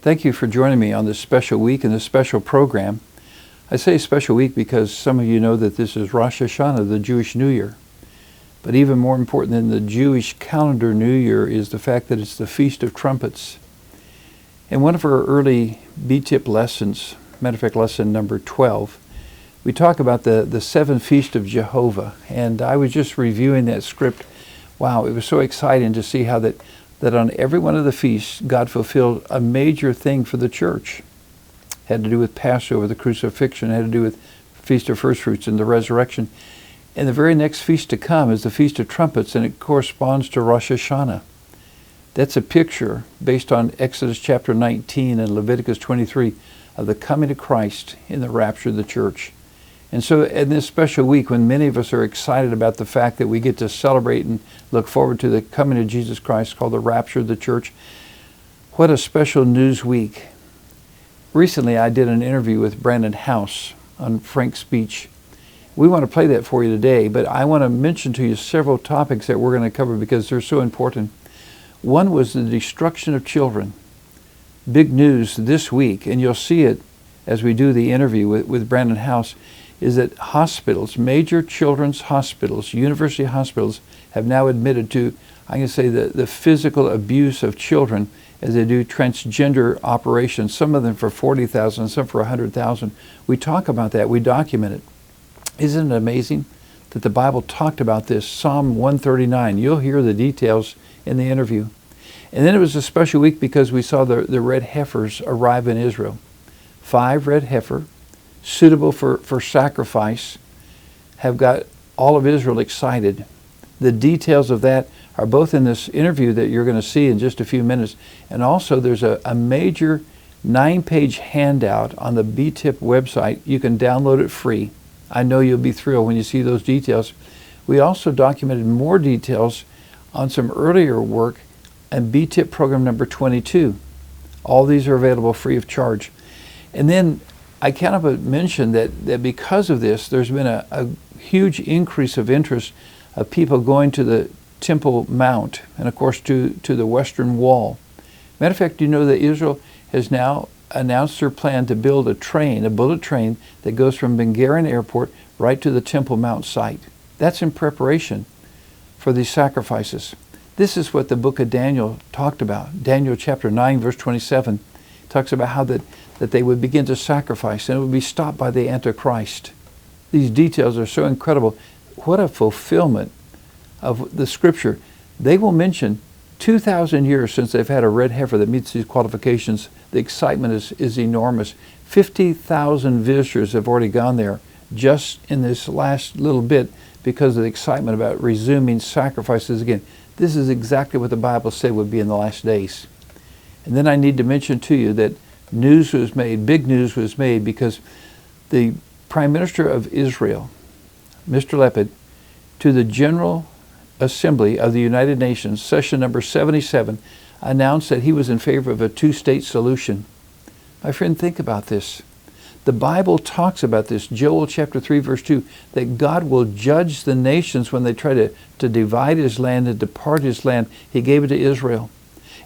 Thank you for joining me on this special week and this special program. I say special week because some of you know that this is Rosh Hashanah, the Jewish New Year. But even more important than the Jewish calendar New Year is the fact that it's the Feast of Trumpets. In one of our early B-Tip lessons, matter of fact, lesson number 12, we talk about the seven feasts of Jehovah. And I was just reviewing that script. Wow, it was so exciting to see how that on every one of the feasts, God fulfilled a major thing for the church. It had to do with Passover, the crucifixion, it had to do with Feast of First Fruits and the resurrection. And the very next feast to come is the Feast of Trumpets, and it corresponds to Rosh Hashanah. That's a picture based on Exodus chapter 19 and Leviticus 23 of the coming of Christ in the rapture of the church. And so in this special week, when many of us are excited about the fact that we get to celebrate and look forward to the coming of Jesus Christ, called the rapture of the church, what a special news week. Recently, I did an interview with Brannon Howse on Frank's Speech. We want to play that for you today, but I want to mention to you several topics that we're going to cover because they're so important. One was the destruction of children. Big news this week, and you'll see it as we do the interview with Brannon Howse, is that hospitals, major children's hospitals, university hospitals, have now admitted to, I'm going to say, the physical abuse of children as they do transgender operations, some of them for $40,000, some for $100,000. We talk about that, we document it. Isn't it amazing that the Bible talked about this? Psalm 139, you'll hear the details in the interview. And then it was a special week because we saw the red heifers arrive in Israel. 5 red heifer, suitable for sacrifice, have got all of Israel excited. The details of that are both in this interview that you're going to see in just a few minutes, and also there's a major 9-page handout on the B-Tip website. You can download it free. I know you'll be thrilled when you see those details. We also documented more details on some earlier work and B-Tip program number 22. All these are available free of charge. And then I kind of mentioned that because of this, there's been a huge increase of interest of people going to the Temple Mount and, of course, to the Western Wall. Matter of fact, you know that Israel has now announced their plan to build a train, a bullet train, that goes from Ben Gurion Airport right to the Temple Mount site. That's in preparation for these sacrifices. This is what the book of Daniel talked about. Daniel chapter 9, verse 27 talks about how that they would begin to sacrifice and it would be stopped by the Antichrist. These details are so incredible. What a fulfillment of the scripture. They will mention 2,000 years since they've had a red heifer that meets these qualifications. The excitement is enormous. 50,000 visitors have already gone there just in this last little bit because of the excitement about resuming sacrifices again. This is exactly what the Bible said would be in the last days. And then I need to mention to you that news was made, big news was made, because the Prime Minister of Israel, Mr. Lapid, to the General Assembly of the United Nations, session number 77, announced that he was in favor of a two-state solution. My friend, think about this. The Bible talks about this, Joel chapter 3, verse 2, that God will judge the nations when they try to divide his land and depart his land. He gave it to Israel.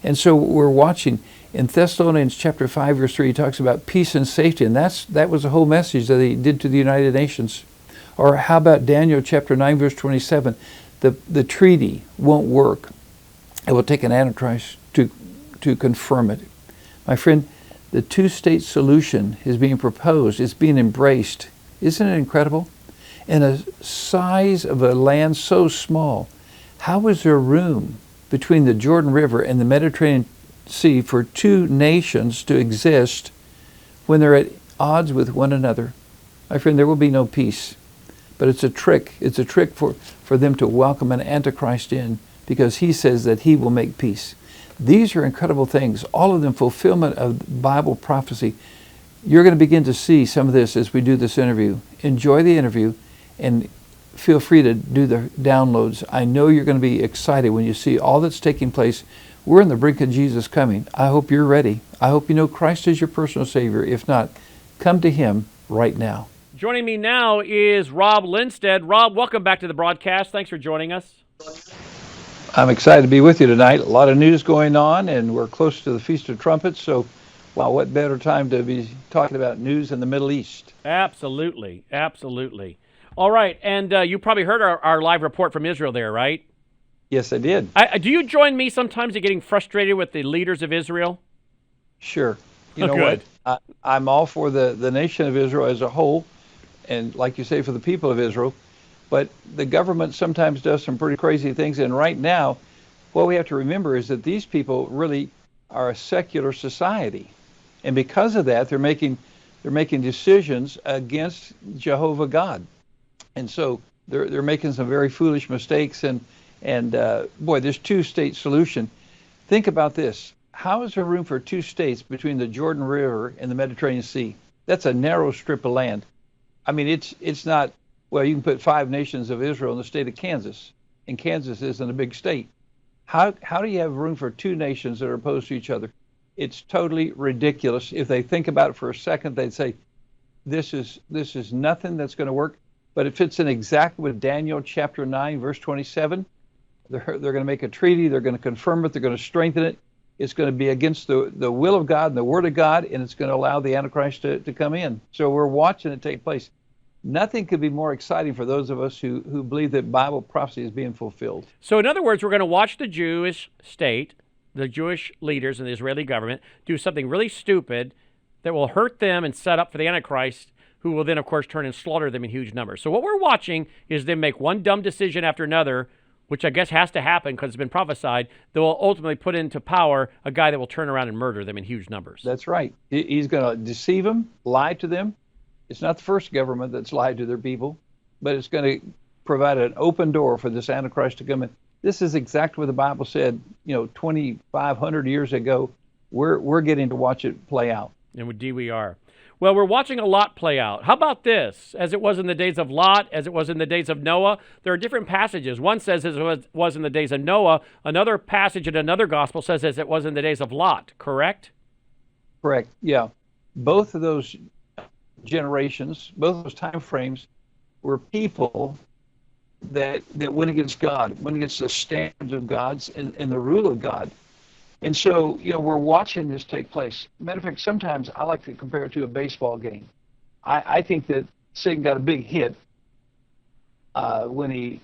And so we're watching in Thessalonians chapter 5, verse 3, he talks about peace and safety, and that was the whole message that he did to the United Nations. Or how about Daniel chapter 9, verse 27, the treaty won't work. It will take an Antichrist to confirm it. My friend, the two-state solution is being proposed, it's being embraced. Isn't it incredible? In a size of a land so small, how is there room between the Jordan River and the Mediterranean Sea for two nations to exist when they're at odds with one another? My friend, there will be no peace. But it's a trick. It's a trick for them to welcome an Antichrist in because he says that he will make peace. These are incredible things, all of them fulfillment of Bible prophecy. You're going to begin to see some of this as we do this interview. Enjoy the interview and feel free to do the downloads. I know you're going to be excited when you see all that's taking place. We're on the brink of Jesus coming. I hope you're ready. I hope you know Christ is your personal Savior. If not, come to him right now. Joining me now is Rob Lindsted. Rob, welcome back to the broadcast. Thanks for joining us. I'm excited to be with you tonight. A lot of news going on, and we're close to the Feast of Trumpets, so Well, what better time to be talking about news in the Middle East? Absolutely. Absolutely. All right. And you probably heard our live report from Israel there, right? Yes, I did. Do you join me sometimes in getting frustrated with the leaders of Israel? Sure. You Oh, know good. what? I'm all for the nation of Israel as a whole, and like you say, for the people of Israel. But the government sometimes does some pretty crazy things. And right now, what we have to remember is that these people really are a secular society. And because of that, they're making decisions against Jehovah God. And so they're making some very foolish mistakes. And boy, this two-state solution. Think about this. How is there room for two states between the Jordan River and the Mediterranean Sea? That's a narrow strip of land. I mean, it's not, well, you can put 5 nations of Israel in the state of Kansas, and Kansas isn't a big state. How do you have room for 2 nations that are opposed to each other? It's totally ridiculous. If they think about it for a second, they'd say, this is nothing that's going to work. But it fits in exactly with Daniel chapter 9, verse 27. They're going to make a treaty. They're going to confirm it. They're going to strengthen it. It's going to be against the will of God and the word of God, and it's going to allow the Antichrist to come in. So we're watching it take place. Nothing could be more exciting for those of us who believe that Bible prophecy is being fulfilled. So in other words, we're going to watch the Jewish state, the Jewish leaders and the Israeli government do something really stupid that will hurt them and set up for the Antichrist, who will then, of course, turn and slaughter them in huge numbers. So what we're watching is them make one dumb decision after another, which I guess has to happen because it's been prophesied, that will ultimately put into power a guy that will turn around and murder them in huge numbers. That's right. He's going to deceive them, lie to them. It's not the first government that's lied to their people, but it's going to provide an open door for this Antichrist to come in. This is exactly what the Bible said, 2,500 years ago. We're getting to watch it play out. And indeed we are. Well, we're watching a lot play out. How about this? As it was in the days of Lot, as it was in the days of Noah, there are different passages. One says as it was in the days of Noah. Another passage in another gospel says as it was in the days of Lot, correct? Correct, yeah. Both of those generations, both of those time frames were people that went against God, went against the standards of God and the rule of God. And so, we're watching this take place. Matter of fact, sometimes I like to compare it to a baseball game. I think that Satan got a big hit when he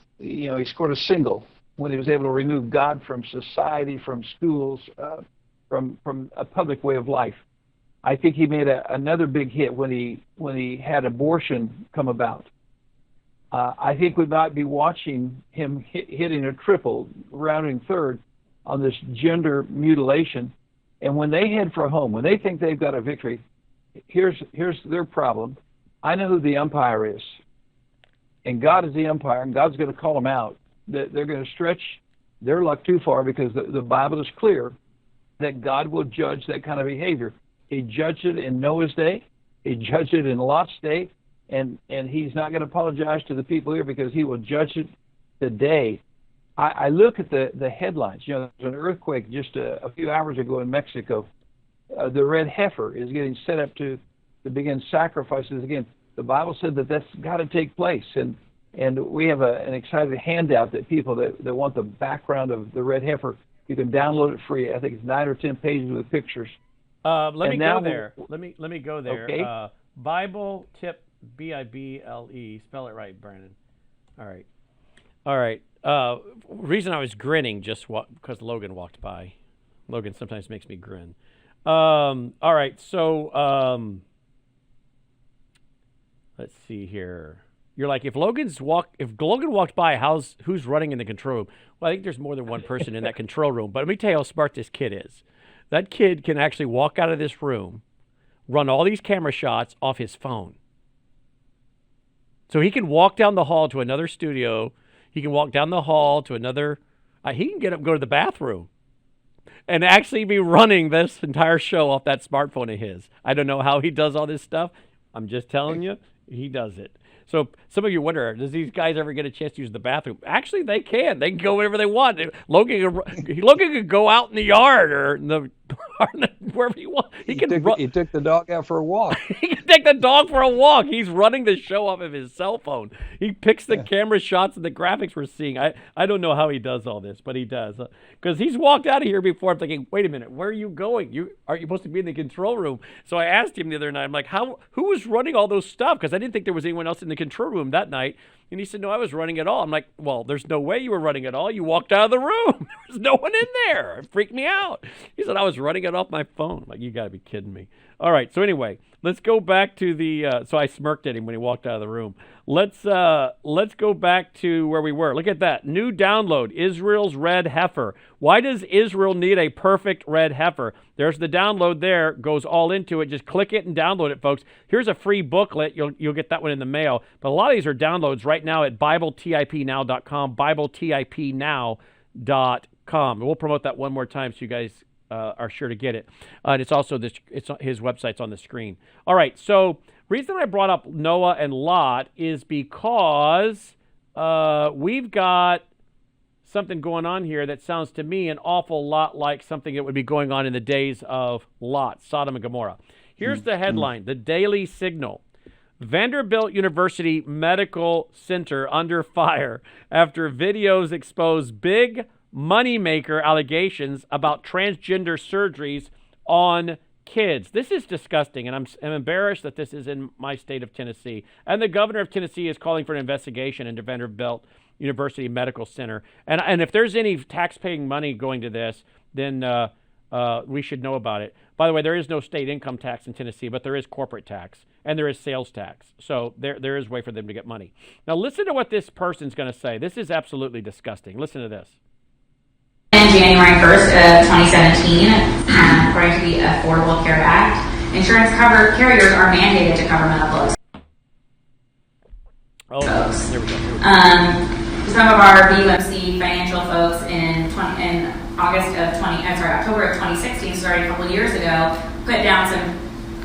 scored a single, when he was able to remove God from society, from schools, from a public way of life. I think he made another big hit when he had abortion come about. I think we might be watching him hitting a triple, rounding third, on this gender mutilation. And when they head for home, when they think they've got a victory, here's their problem. I know who the umpire is, and God is the umpire, and God's going to call them out. That they're going to stretch their luck too far, because the Bible is clear that God will judge that kind of behavior. He judged it in Noah's day. He judged it in Lot's day, and he's not going to apologize to the people here, because he will judge it today. I look at the headlines. There's an earthquake just a few hours ago in Mexico. The red heifer is getting set up to begin sacrifices again. The Bible said that's got to take place, and we have an excited handout that people that want the background of the red heifer, you can download it free. I think it's 9 or 10 pages with pictures. Let me go there. Let me go there. Okay. Bible tip, Bible. Spell it right, Brannon. All right. Reason I was grinning just because Logan walked by. Logan sometimes makes me grin. All right. So let's see here. You're like, if Logan walked by, who's running in the control room? Well, I think there's more than one person in that control room. But let me tell you how smart this kid is. That kid can actually walk out of this room, run all these camera shots off his phone. So he can walk down the hall to another studio. He can walk down the hall to another. He can get up and go to the bathroom and actually be running this entire show off that smartphone of his. I don't know how he does all this stuff. I'm just telling you, He does it. So some of you wonder, does these guys ever get a chance to use the bathroom? Actually, they can. They can go wherever they want. Logan could go out in the yard or in the wherever he wants. He took the dog out for a walk. He can take the dog for a walk. He's running the show off of his cell phone. He picks the camera shots and the graphics we're seeing. I don't know how he does all this, but he does. Because he's walked out of here before. I'm thinking, wait a minute, where are you going? Aren't you supposed to be in the control room? So I asked him the other night, I'm like, who was running all those stuff? Because I didn't think there was anyone else in the control room that night. And he said, no, I was running it all. I'm like, well, there's no way you were running it all. You walked out of the room. There was no one in there. It freaked me out. He said, I was running it off my phone. I'm like, you got to be kidding me. All right. So anyway, let's go back to the, so I smirked at him when he walked out of the room. Let's go back to where we were. Look at that. New download, Israel's red heifer. Why does Israel need a perfect red heifer? There's the download there. Goes all into it. Just click it and download it, folks. Here's a free booklet. You'll get that one in the mail. But a lot of these are downloads right now at BibleTIPnow.com, BibleTIPnow.com. And we'll promote that one more time so you guys are sure to get it. And it's also his website's on the screen. All right, so reason I brought up Noah and Lot is because we've got something going on here that sounds to me an awful lot like something that would be going on in the days of Lot, Sodom and Gomorrah. Here's the headline, the Daily Signal. Vanderbilt University Medical Center under fire after videos expose big moneymaker allegations about transgender surgeries on kids. This is disgusting, and I'm embarrassed that this is in my state of Tennessee. And the governor of Tennessee is calling for an investigation into Vanderbilt University Medical Center. And if there's any tax-paying money going to this, then we should know about it. By the way, there is no state income tax in Tennessee, but there is corporate tax, and there is sales tax. So there is a way for them to get money. Now listen to what this person's going to say. This is absolutely disgusting. Listen to this. On January 1st of 2017, according to the Affordable Care Act, insurance carriers are mandated to cover mental folks. There we go. Some of our BUMC financial folks in October of 2016, started a couple of years ago, put down some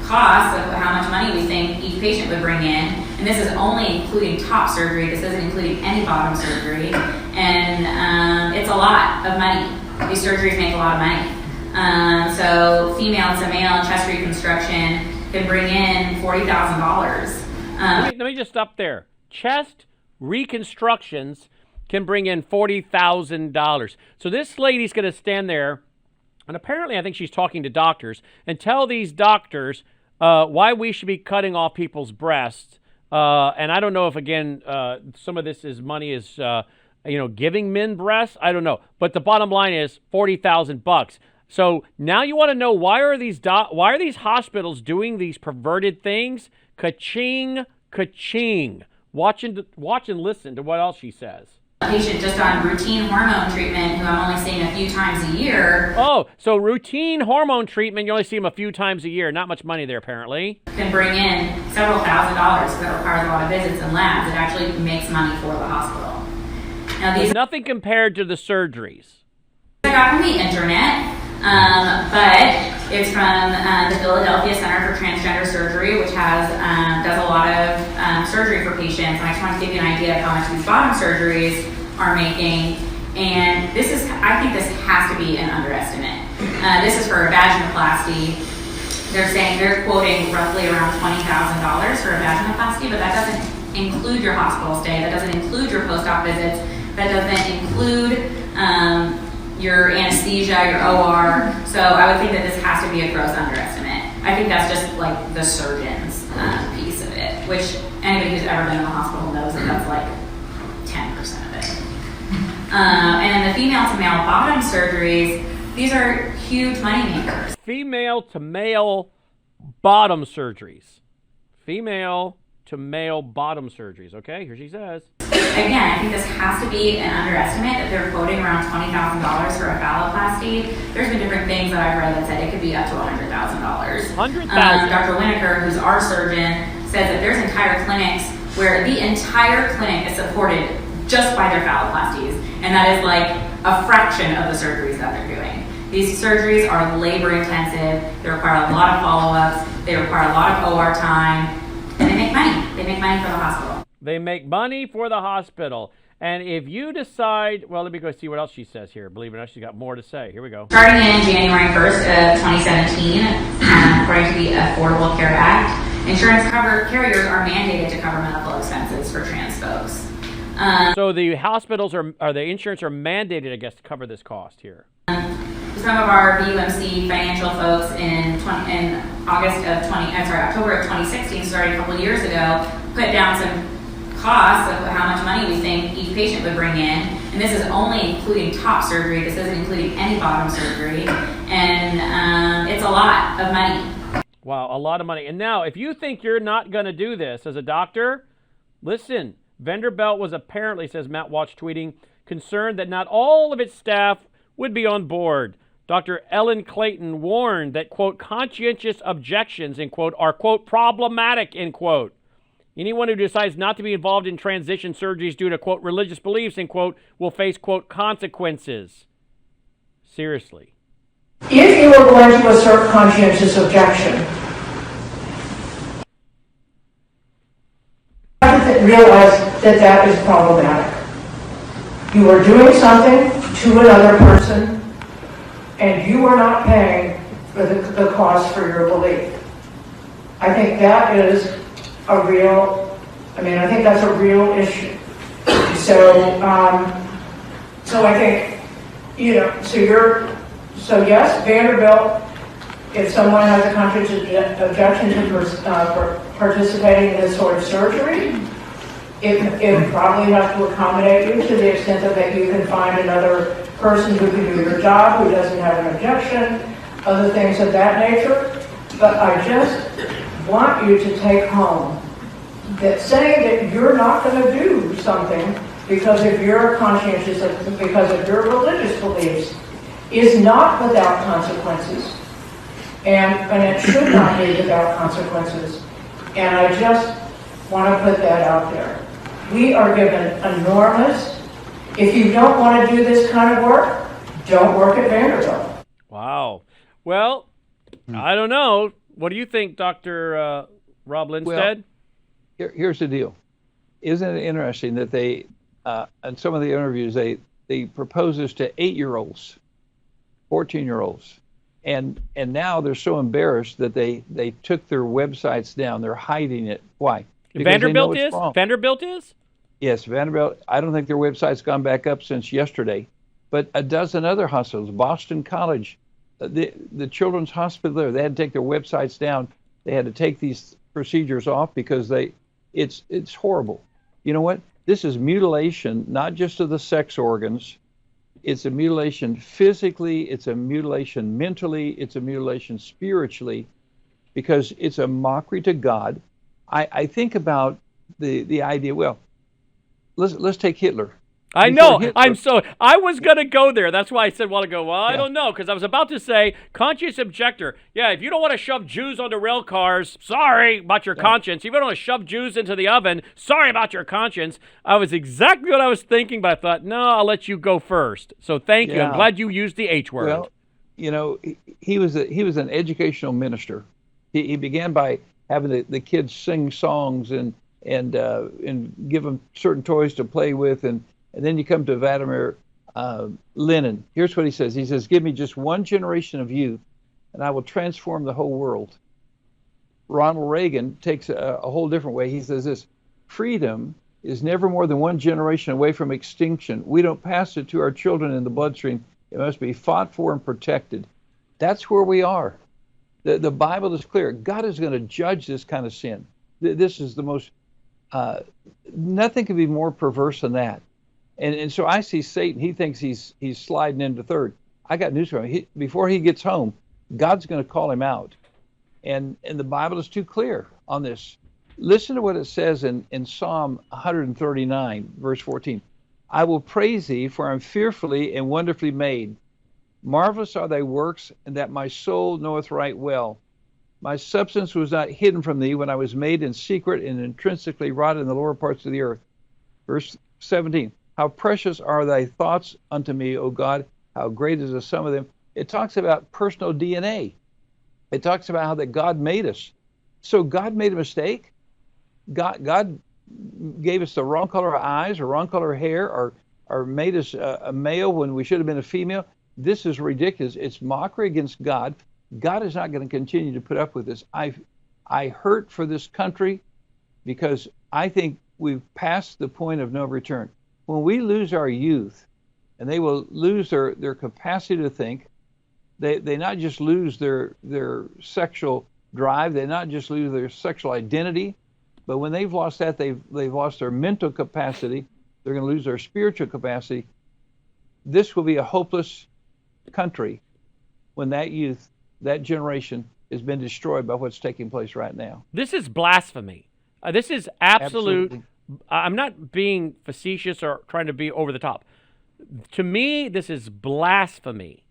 costs of how much money we think each patient would bring in. And this is only including top surgery. This isn't including any bottom surgery. And it's a lot of money. These surgeries make a lot of money. So female to male chest reconstruction can bring in $40,000. Let me just stop there. Chest reconstructions can bring in $40,000. So this lady's going to stand there, and apparently I think she's talking to doctors, and tell these doctors why we should be cutting off people's breasts. And I don't know if, again, some of this is money is, giving men breasts. I don't know. But the bottom line is $40,000. So now you want to know, why are these hospitals doing these perverted things? Ka-ching, ka-ching. Watch and listen to what else she says. A patient just on routine hormone treatment who I'm only seeing a few times a year. Oh, so routine hormone treatment, you only see them a few times a year. Not much money there, apparently. Can bring in several $1,000s. That requires a lot of visits and labs. It actually makes money for the hospital. Now, these nothing compared to the surgeries. I got from the internet, but it's from the Philadelphia Center for Transgender Surgery, which does a lot of surgery for patients. And I just want to give you an idea of how much these bottom surgeries are making. And I think this has to be an underestimate. This is for a vaginoplasty. They're quoting roughly around $20,000 for a vaginoplasty, but that doesn't include your hospital stay. That doesn't include your post-op visits. That doesn't include your anesthesia, your OR. So I would think that this has to be a gross underestimate. I think that's just like the surgeon's piece of it, which anybody who's ever been in the hospital knows that that's like 10% of it. And then the female to male bottom surgeries, these are huge money makers. Female to male bottom surgeries. Female to male bottom surgeries. Okay, here she says. Again, I think this has to be an underestimate that they're quoting around $20,000 for a phalloplasty. There's been different things that I've read that said it could be up to $100,000. $100,000. Dr. Winokur, who's our surgeon, says that there's entire clinics where the entire clinic is supported just by their phalloplasties, and that is like a fraction of the surgeries that they're doing. These surgeries are labor intensive. They require a lot of follow-ups. They require a lot of OR time, and they make money. They make money for the hospital. They make money for the hospital. And if you decide, well, let me go see what else she says here. Believe it or not, she's got more to say. Here we go. Starting in January 1st of 2017, according to the Affordable Care Act, insurance carriers are mandated to cover medical expenses for trans folks. So the hospitals or the insurance are mandated, I guess, to cover this cost here. Some of our BUMC financial folks in October of 2016, starting a couple of years ago, put down some costs of how much money we think each patient would bring in, and this is only including top surgery. This isn't including any bottom surgery, and it's a lot of money. Wow, a lot of money. And now, if you think you're not going to do this as a doctor, listen. Vanderbilt was apparently, says Matt Watch tweeting, concerned that not all of its staff would be on board. Dr. Ellen Clayton warned that, quote, conscientious objections, end quote, are, quote, problematic, end quote. Anyone who decides not to be involved in transition surgeries due to, quote, religious beliefs, end quote, will face, quote, consequences. Seriously. If you are going to assert conscientious objection, you have to realize that that is problematic. You are doing something to another person, and you are not paying for the cost for your belief. I think that is I think that's a real issue. So I think, so yes, Vanderbilt, if someone has a conscientious objection to participating in this sort of surgery, it probably has to accommodate you to the extent that you can find another person who can do your job, who doesn't have an objection, other things of that nature. But I just want you to take home that saying that you're not going to do something because of your conscientious, because of your religious beliefs, is not without consequences, and it should not be without consequences. And I just want to put that out there. We are given enormous. If you don't want to do this kind of work, don't work at Vanderbilt. Wow. Well, I don't know. What do you think, Dr. Rob Lindsted? Well, here's the deal. Isn't it interesting that they, in some of the interviews, they propose this to 8-year-olds, 14-year-olds. And now they're so embarrassed that they took their websites down. They're hiding it. Why? Because Vanderbilt is? Wrong. Vanderbilt is? Yes, Vanderbilt. I don't think their website's gone back up since yesterday. But a dozen other hospitals, Boston College, the Children's Hospital there, they had to take their websites down. They had to take these procedures off because it's horrible. You know what? This is mutilation, not just of the sex organs. It's a mutilation physically, it's a mutilation mentally, it's a mutilation spiritually, because it's a mockery to God. I think about the idea, well, let's take Hitler. I know. I was going to go there. That's why I said a while ago, well, I don't know, because I was about to say conscious objector. Yeah, if you don't want to shove Jews onto rail cars, sorry about your conscience. If you don't want to shove Jews into the oven, sorry about your conscience. I was exactly what I was thinking, but I thought, no, I'll let you go first. So thank you. I'm glad you used the H word. Well, he was an educational minister. He began by having the kids sing songs and give them certain toys to play with, and then you come to Vladimir Lenin. Here's what he says. He says, give me just one generation of youth, and I will transform the whole world. Ronald Reagan takes a whole different way. He says this, freedom is never more than one generation away from extinction. We don't pass it to our children in the bloodstream. It must be fought for and protected. That's where we are. The Bible is clear. God is going to judge this kind of sin. This is the most, nothing could be more perverse than that. And so I see Satan. He thinks he's sliding into third. I got news for him. Before he gets home, God's going to call him out. And the Bible is too clear on this. Listen to what it says in Psalm 139, verse 14. I will praise thee, for I'm fearfully and wonderfully made. Marvelous are thy works, and that my soul knoweth right well. My substance was not hidden from thee when I was made in secret and intrinsically wrought in the lower parts of the earth. Verse 17. How precious are thy thoughts unto me, O God, how great is the sum of them. It talks about personal DNA. It talks about how that God made us. So God made a mistake? God gave us the wrong color of eyes or wrong color of hair, or made us a male when we should have been a female. This is ridiculous. It's mockery against God. God is not going to continue to put up with this. I hurt for this country because I think we've passed the point of no return. When we lose our youth, and they will lose their capacity to think, they not just lose their sexual drive, they not just lose their sexual identity, but when they've lost that, they've lost their mental capacity. They're going to lose their spiritual capacity. This will be a hopeless country when that youth, that generation, has been destroyed by what's taking place right now. This is blasphemy. This is absolute. Absolutely. I'm not being facetious or trying to be over the top. To me, this is blasphemy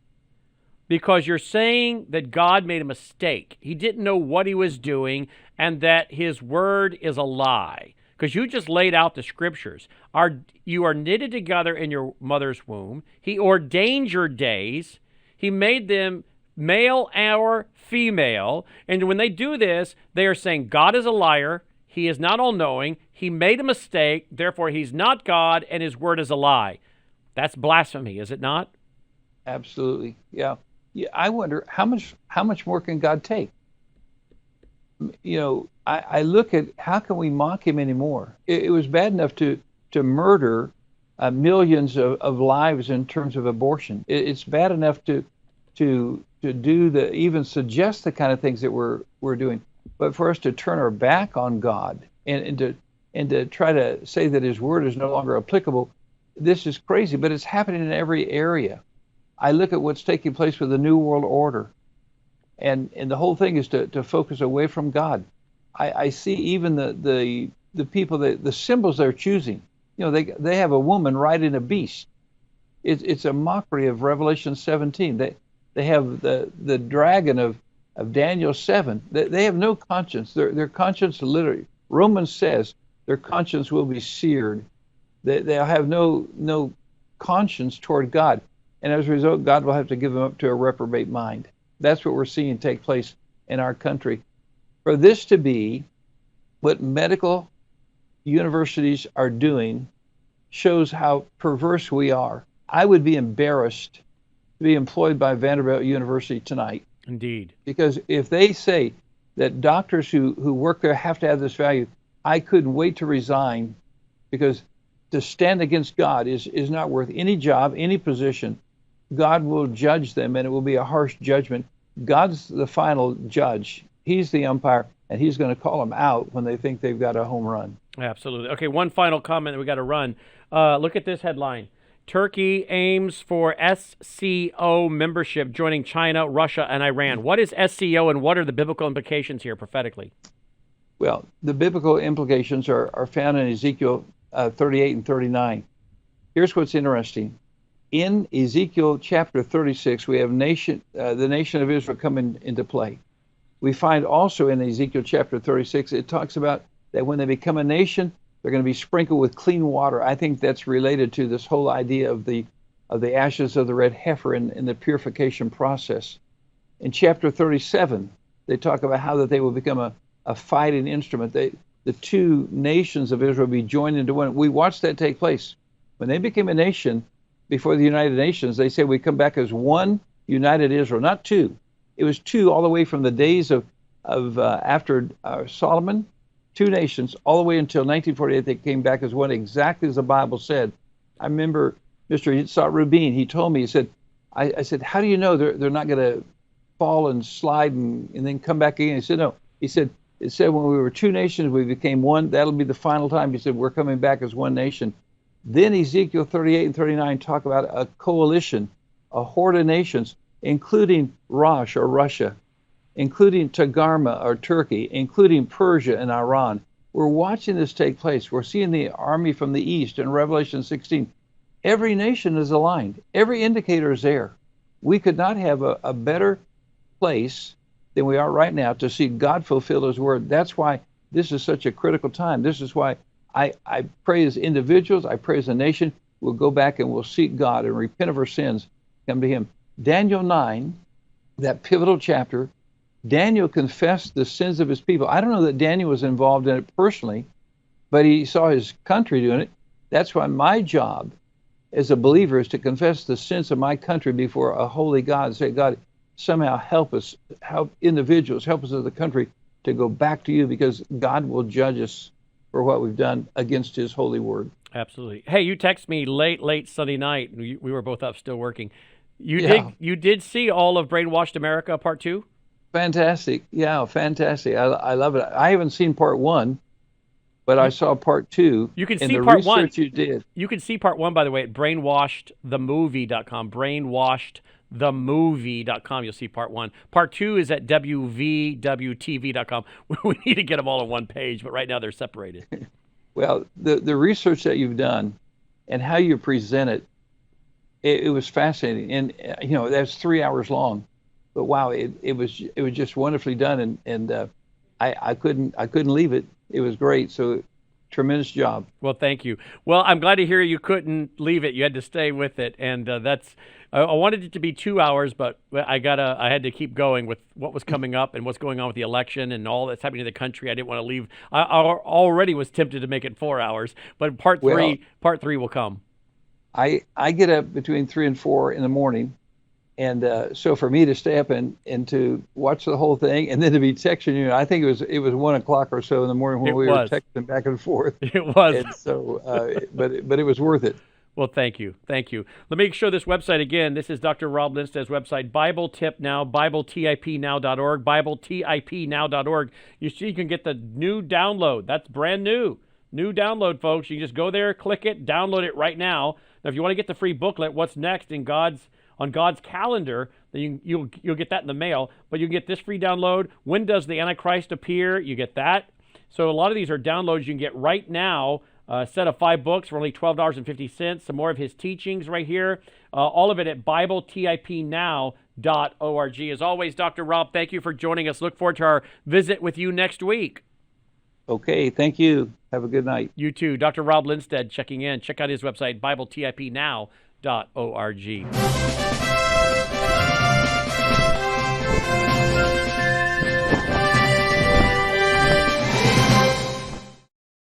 because you're saying that God made a mistake. He didn't know what he was doing and that his word is a lie. Because you just laid out the scriptures. You are knitted together in your mother's womb. He ordained your days. He made them male or female. And when they do this, they are saying God is a liar. He is not all-knowing. He made a mistake. Therefore, he's not God, and his word is a lie. That's blasphemy, is it not? Absolutely. Yeah. I wonder how much more can God take? You know, I look at how can we mock him anymore? It was bad enough to murder millions of lives in terms of abortion. It's bad enough to do even suggest the kind of things that we're doing. But for us to turn our back on God and to try to say that his word is no longer applicable, this is crazy. But it's happening in every area. I look at what's taking place with the New World Order. And the whole thing is to focus away from God. I see even the people, the symbols they're choosing. You know, they have a woman riding a beast. It's a mockery of Revelation 17. They have the dragon of Daniel 7. They have no conscience. Their conscience, literally, Romans says their conscience will be seared. They'll have no conscience toward God. And as a result, God will have to give them up to a reprobate mind. That's what we're seeing take place in our country. For this to be what medical universities are doing shows how perverse we are. I would be embarrassed to be employed by Vanderbilt University tonight. Indeed. Because if they say that doctors who work there have to have this value, I couldn't wait to resign, because to stand against God is not worth any job, any position. God will judge them, and it will be a harsh judgment. God's the final judge. He's the umpire, and he's going to call them out when they think they've got a home run. Absolutely. Okay, one final comment that we got to run. Look at this headline. Turkey aims for SCO membership, joining China, Russia, and Iran. What is SCO, and what are the biblical implications here prophetically? Well, the biblical implications are found in Ezekiel 38 and 39. Here's what's interesting. In Ezekiel chapter 36, we have the nation of Israel coming into play. We find also in Ezekiel chapter 36, it talks about that when they become a nation, they're going to be sprinkled with clean water. I think that's related to this whole idea of the ashes of the red heifer in the purification process. In chapter 37, they talk about how that they will become a fighting instrument. The two nations of Israel will be joined into one. We watched that take place. When they became a nation, before the United Nations, they said we come back as one united Israel, not two. It was two all the way from the days of after Solomon, two nations, all the way until 1948. They came back as one, exactly as the Bible said. I remember Mr. Yitzhak Rubin. He told me, he said, I said, how do you know they're not going to fall and slide and then come back again? He said, no. He said, it said when we were two nations, we became one. That'll be the final time. He said, we're coming back as one nation. Then Ezekiel 38 and 39 talk about a coalition, a horde of nations, including Rosh or Russia, including Tagarma or Turkey, including Persia and Iran. We're watching this take place. We're seeing the army from the east in Revelation 16. Every nation is aligned. Every indicator is there. We could not have a better place than we are right now to see God fulfill his word. That's why this is such a critical time. This is why I pray as individuals, I pray as a nation, we'll go back and we'll seek God and repent of our sins, come to him. Daniel 9, that pivotal chapter, Daniel confessed the sins of his people. I don't know that Daniel was involved in it personally, but he saw his country doing it. That's why my job as a believer is to confess the sins of my country before a holy God and say, God, somehow help us, help individuals, help us as a country to go back to you, because God will judge us for what we've done against his holy word. Absolutely. Hey, you text me late Sunday night. We were both up still working. Yeah. You did see all of Brainwashed America Part 2? Fantastic. Yeah, fantastic. I love it. I haven't seen part 1, but I saw part 2. You can in see the part 1. research you did. You can see part 1, by the way, at brainwashedthemovie.com. Brainwashedthemovie.com. You'll see part 1. Part 2 is at wvwtv.com. We need to get them all on one page, but right now they're separated. Well, the research that you've done and how you present it was fascinating. And that's 3 hours long, but wow, it was just wonderfully done. And I couldn't leave it. It was great. So tremendous job. Well, thank you. Well, I'm glad to hear you couldn't leave it. You had to stay with it, and I wanted it to be 2 hours, but I had to keep going with what was coming up and what's going on with the election and all that's happening in the country. I didn't want to leave. I already was tempted to make it 4 hours, but part three will come. I get up between 3 and 4 in the morning, and so for me to stay up and to watch the whole thing and then to be texting you, I think it was 1 o'clock or so in the morning when we were texting back and forth. It was. And so, but it was worth it. Well, thank you. Thank you. Let me show this website again. This is Dr. Rob Lindsted's website, Bible Tip Now, BibleTIPNow.org, BibleTIPNow.org. You see, you can get the new download. That's brand new. New download, folks. You can just go there, click it, download it right now. Now, if you want to get the free booklet, What's Next on God's calendar, then you'll get that in the mail. But you can get this free download. When does the Antichrist appear? You get that. So a lot of these are downloads you can get right now. A set of 5 books for only $12.50. Some more of his teachings right here. All of it at BibleTIPNow.org. As always, Dr. Rob, thank you for joining us. Look forward to our visit with you next week. Okay, thank you. Have a good night. You too. Dr. Rob Lindsted checking in. Check out his website, BibleTIPNow.org.